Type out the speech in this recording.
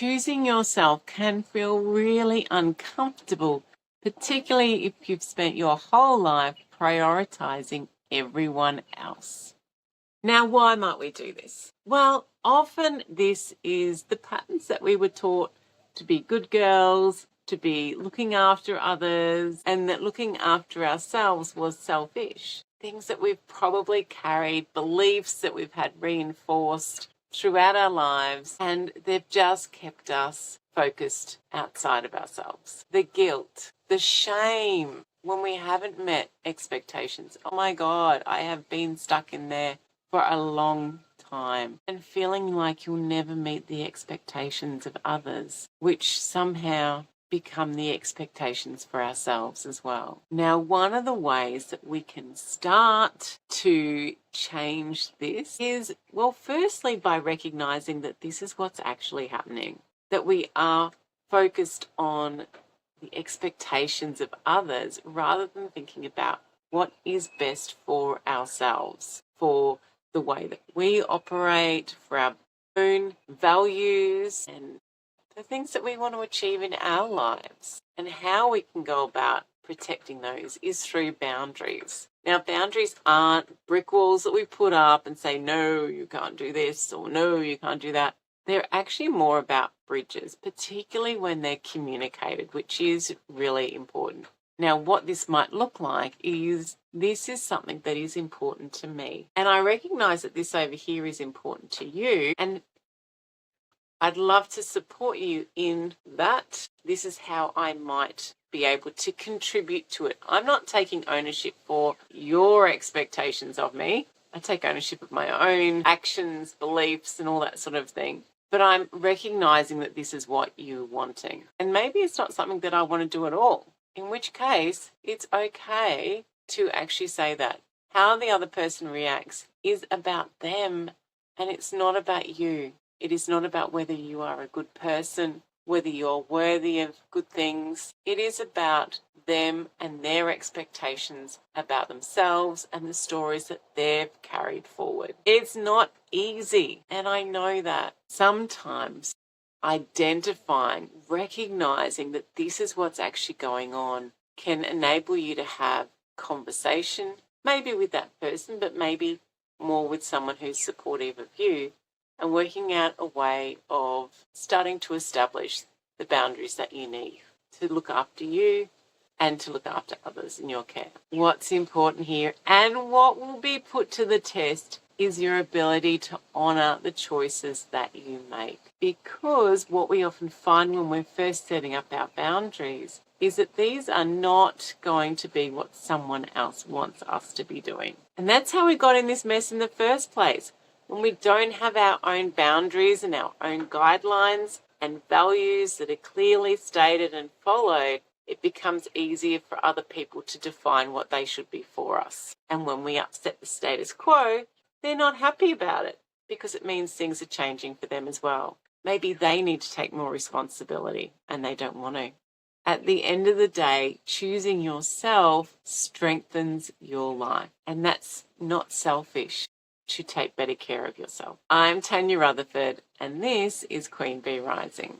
Choosing yourself can feel really uncomfortable, particularly if you've spent your whole life prioritizing everyone else. Now, why might we do this? Well, often this is the patterns that we were taught to be good girls, to be looking after others, and that looking after ourselves was selfish. Things that we've probably carried, beliefs that we've had reinforced throughout our lives, and they've just kept us focused outside of ourselves. The guilt, the shame when we haven't met expectations. Oh my God, I have been stuck in there for a long time and feeling like you'll never meet the expectations of others, which somehow become the expectations for ourselves as well. Now, one of the ways that we can start to change this is, well, firstly, by recognizing that this is what's actually happening, that we are focused on the expectations of others rather than thinking about what is best for ourselves, for the way that we operate, for our own values and the things that we want to achieve in our lives. And how we can go about protecting those is through boundaries. Now, boundaries aren't brick walls that we put up and say, no, you can't do this, or no, you can't do that. They're actually more about bridges, particularly when they're communicated, which is really important. Now, what this might look like is this is something that is important to me. And I recognize that this over here is important to you. And I'd love to support you in that. This is how I might be able to contribute to it. I'm not taking ownership for your expectations of me. I take ownership of my own actions, beliefs, and all that sort of thing. But I'm recognizing that this is what you're wanting. And maybe it's not something that I want to do at all. In which case, it's okay to actually say that. How the other person reacts is about them, and it's not about you. It is not about whether you are a good person, whether you're worthy of good things. It is about them and their expectations about themselves and the stories that they've carried forward. It's not easy, and I know that. Sometimes identifying, recognizing that this is what's actually going on can enable you to have conversation, maybe with that person, but maybe more with someone who's supportive of you, and working out a way of starting to establish the boundaries that you need to look after you and to look after others in your care. What's important here and what will be put to the test is your ability to honour the choices that you make. Because what we often find when we're first setting up our boundaries is that these are not going to be what someone else wants us to be doing. And that's how we got in this mess in the first place. When we don't have our own boundaries and our own guidelines and values that are clearly stated and followed, it becomes easier for other people to define what they should be for us. And when we upset the status quo, they're not happy about it because it means things are changing for them as well. Maybe they need to take more responsibility and they don't want to. At the end of the day, choosing yourself strengthens your life. And that's not selfish to take better care of yourself. I'm Tanya Rutherford, and this is Queen Bee Rising.